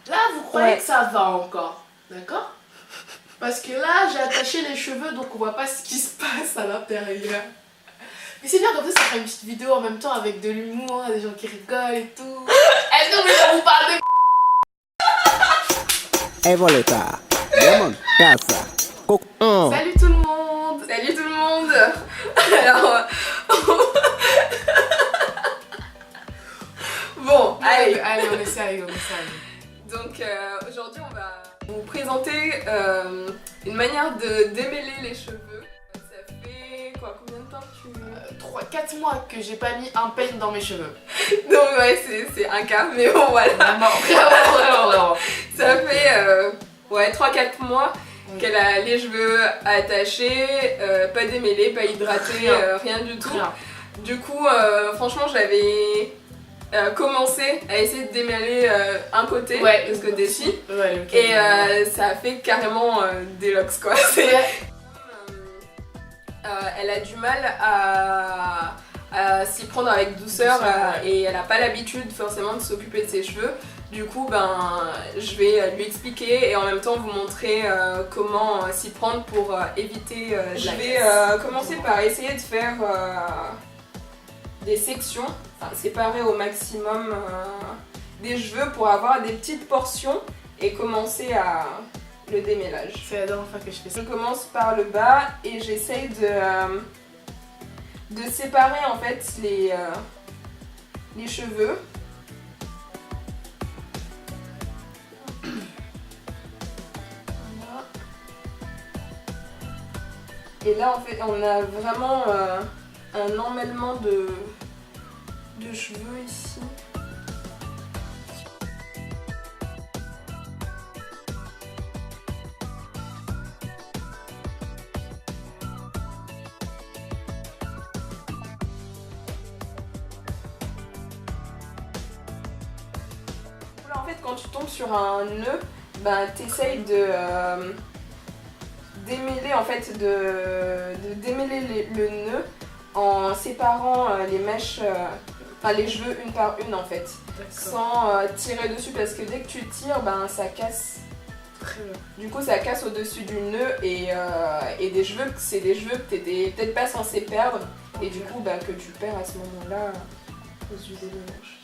Là, vous croyez que ça va encore, d'accord? Parce que là, j'ai attaché les cheveux, donc on voit pas ce qui se passe à l'intérieur. Mais c'est bien, comme ça fera une petite vidéo en même temps avec de l'humour, des gens qui rigolent et tout. Est-ce que je vous parle de... Evoleta, Diamond, Casa, Coco. Salut tout le monde! Salut tout le monde. Alors... bon, allez. Allez, on essaye. Donc aujourd'hui on va vous présenter une manière de démêler les cheveux. Ça fait quoi, combien de temps que tu... 4 mois que j'ai pas mis un peigne dans mes cheveux. Non ouais c'est un cas, mais bon voilà. Vraiment. Ça fait 3-4 mois qu'elle a les cheveux attachés, pas démêlés, pas hydratés, rien du tout. Rien. Du coup franchement j'avais commencé à essayer de démêler un côté, de ce côté-ci, et ça a fait carrément des locks quoi. Elle a du mal à s'y prendre avec douceur et elle n'a pas l'habitude forcément de s'occuper de ses cheveux. Du coup je vais lui expliquer et en même temps vous montrer comment s'y prendre pour éviter je vais commencer par essayer de faire des sections, enfin séparer au maximum des cheveux pour avoir des petites portions et commencer à le démêlage. C'est la dernière fois que je fais ça. Je commence par le bas et j'essaye de séparer en fait les cheveux. Et là en fait on a vraiment un emmêlement de cheveux ici. Là en fait quand tu tombes sur un nœud, t'essayes de démêler en fait de démêler le nœud en séparant les mèches, enfin les cheveux une par une en fait, sans tirer dessus parce que dès que tu tires ça casse. Très bien. Du coup ça casse au-dessus du nœud et des cheveux, c'est des cheveux que t'étais peut-être pas censé perdre et du coup que tu perds à ce moment-là aux yeux des ménages.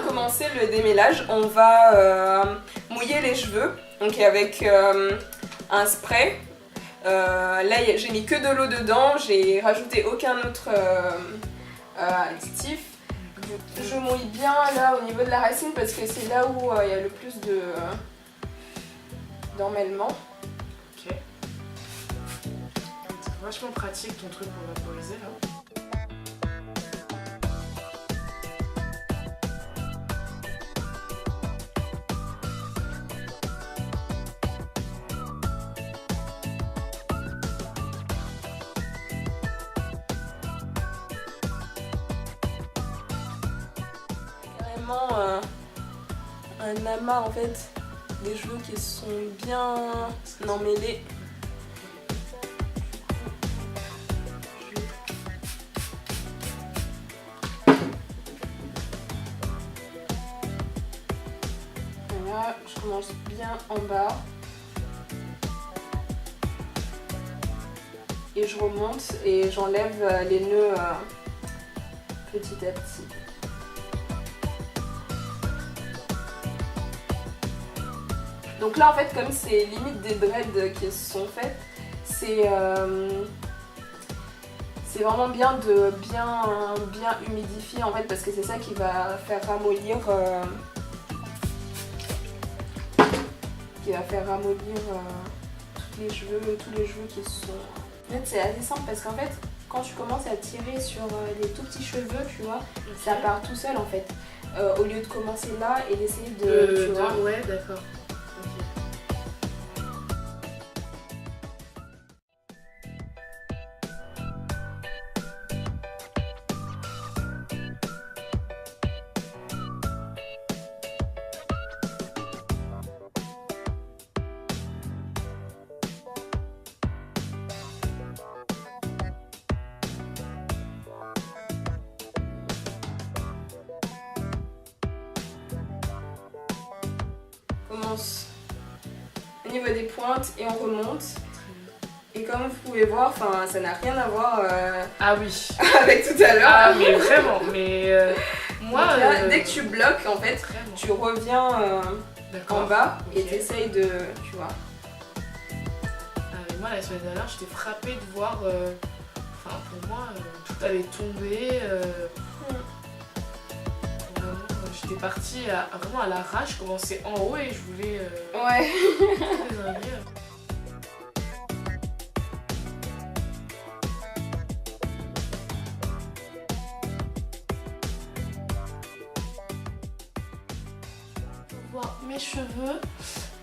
Commencer le démêlage, on va mouiller les cheveux donc avec un spray. Là j'ai mis que de l'eau dedans, j'ai rajouté aucun autre additif. Je mouille bien là au niveau de la racine parce que c'est là où il y a le plus d'emmêlement. Ok. C'est vachement pratique ton truc pour vaporiser là. Un amas en fait des cheveux qui sont bien emmêlés. Voilà, je commence bien en bas et je remonte et j'enlève les nœuds petit à petit. Donc là en fait comme c'est limite des dreads qui se sont faites, c'est vraiment bien de bien humidifier en fait parce que c'est ça qui va faire ramollir tous les cheveux qui sont... En fait c'est assez simple parce qu'en fait quand tu commences à tirer sur les tout petits cheveux, tu vois, ça part tout seul en fait. Au lieu de commencer là et d'essayer tu vois. Ouais, d'accord. commence au niveau des pointes et on remonte. Et comme vous pouvez voir, ça n'a rien à voir Ah oui. avec tout à l'heure. Ah mais vraiment, mais moi... Donc là, dès que tu bloques, en fait, vraiment. tu reviens en bas et Ok. tu essayes de... Tu vois. Ah, mais moi la semaine dernière, j'étais frappée de voir... Enfin pour moi, tout allait tomber. Vraiment, j'étais partie vraiment à l'arrache, je commençais en haut et je voulais... Ouais. désinguer. Voir mes cheveux,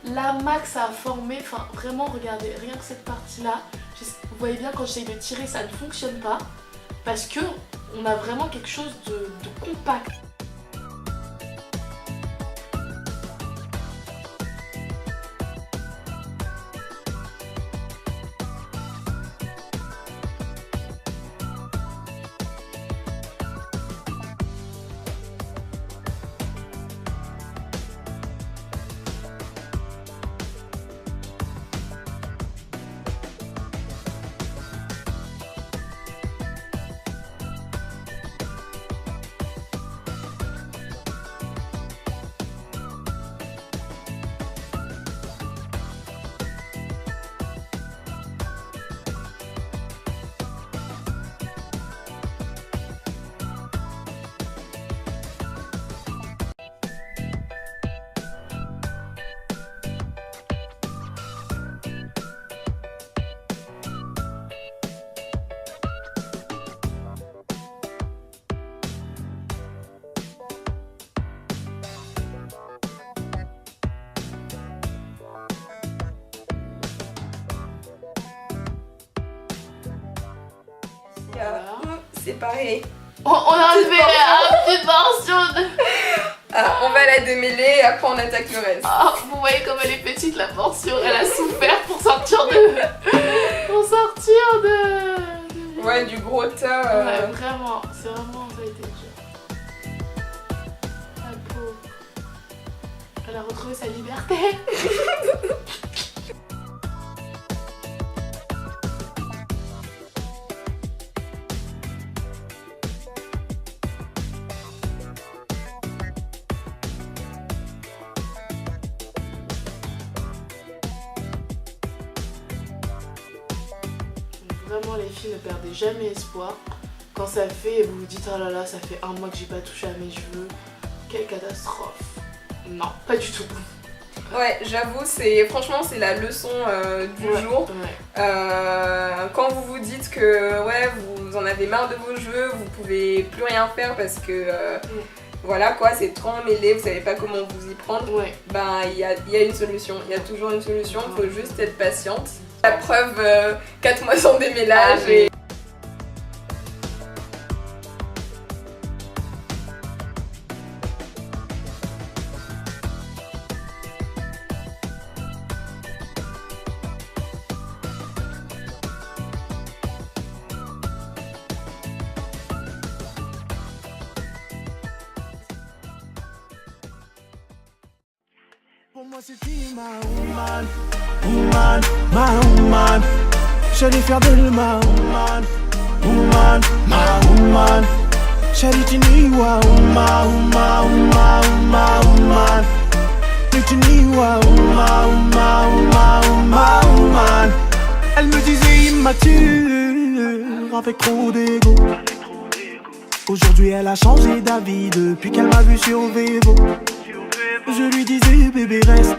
la max a formé, enfin vraiment regardez, rien que cette partie là, vous voyez bien quand j'essaye de tirer ça ne fonctionne pas parce que on a vraiment quelque chose de compact. Séparé. On a enlevé la petite portion de... On va la démêler et après on attaque le reste. Oh, vous voyez comme elle est petite la portion, elle a souffert pour sortir de... pour sortir de... Ouais, du gros tas. Ouais, vraiment, c'est vraiment, ça a été dur. La pauvre. Elle a retrouvé sa liberté. Vraiment les filles ne perdez jamais espoir. Quand ça fait, vous vous dites oh là là ça fait un mois que j'ai pas touché à mes cheveux. Quelle catastrophe. Non, pas du tout. Ouais, j'avoue, franchement c'est la leçon du jour. Ouais. Quand vous vous dites que ouais, vous en avez marre de vos cheveux, vous pouvez plus rien faire parce que voilà quoi, c'est trop emmêlé, vous savez pas comment vous y prendre. Ouais. Ben il y a une solution, il y a toujours une solution, il faut juste être patiente. La preuve, 4 mois sans démêlage et... Pour moi c'est fini ma woman, woman, ma woman. J'allais faire d'elle ma woman, woman, ma woman. Charitiniwa, woman, woman, woman, woman, woman. Charitiniwa, woman, woman, woman, woman, woman. Elle me disait immature, avec trop d'ego. Aujourd'hui elle a changé d'avis depuis qu'elle m'a vu sur Vevo. Je lui disais bébé reste,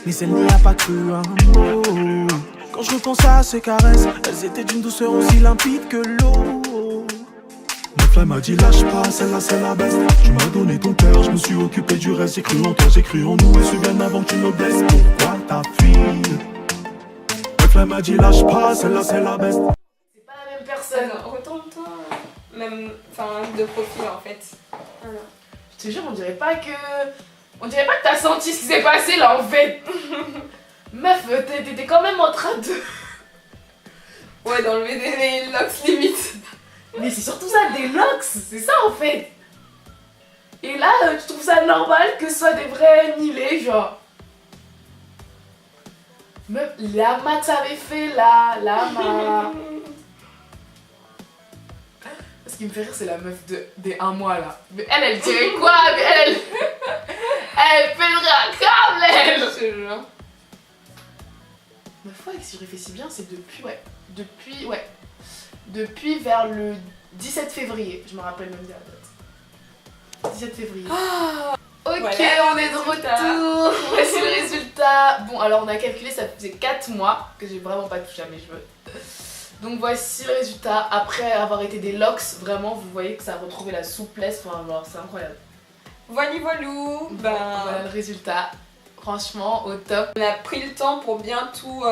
mais elle n'y a pas cru un mot. Quand je repense à ses caresses, elles étaient d'une douceur aussi limpide que l'eau. Ma flamme m'a dit lâche pas, celle-là c'est la best. Tu m'as donné ton cœur, je me suis occupé du reste. J'ai cru en toi, j'ai cru en nous et ce bien avant que tu me blesses. Pourquoi t'as fui? Ma flamme m'a dit lâche pas, celle-là c'est la best. C'est pas la même personne. Non, retourne-toi, même, de profil en fait. Voilà. Je te jure, on dirait pas que t'as senti ce qui s'est passé là en fait. Meuf, t'étais quand même en train de... Ouais, d'enlever des locks limite. Mais c'est surtout ça, des locks, c'est ça en fait. Et là, tu trouves ça normal que ce soit des vrais nilés, genre. Même Lama que ça avait fait là, Lama. Ce qui me fait rire, c'est la meuf des 1 mois là. Mais elle dirait quoi? Mais elle pèterait un câble, elle! Je te jure. Mais ouais, si je réfléchis bien, c'est depuis vers le 17 février. Je me rappelle même de la date. 17 février. Ok, Voilà, on est de résultat. retour. Voici le résultat. Bon, alors on a calculé, ça faisait 4 mois que j'ai vraiment pas touché à mes cheveux. Donc voici le résultat. Après avoir été des locks, vraiment, vous voyez que ça a retrouvé la souplesse. Enfin, genre, c'est incroyable. Voilà, voilou. Voilà le résultat. Franchement, au top. On a pris le temps pour bien tout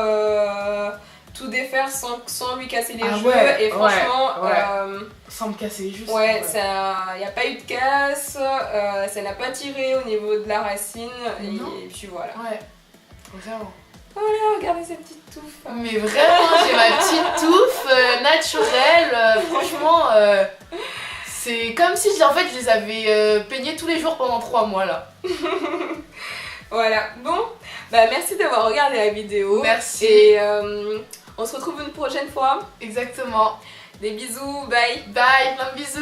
défaire sans lui casser les cheveux. Ouais, Et franchement, Sans me casser les cheveux. ouais, ça, y a pas eu de casse, ça n'a pas tiré au niveau de la racine. Et puis voilà. Ouais, vraiment. Voilà, regardez cette petite touffe. Mais vraiment, j'ai ma petite touffe naturelle. Franchement, c'est comme si en fait, je les avais peignés tous les jours pendant 3 mois là. Voilà, bon, bah merci d'avoir regardé la vidéo. Merci. Et on se retrouve une prochaine fois. Exactement. Des bisous, bye. Bye, plein de bisous.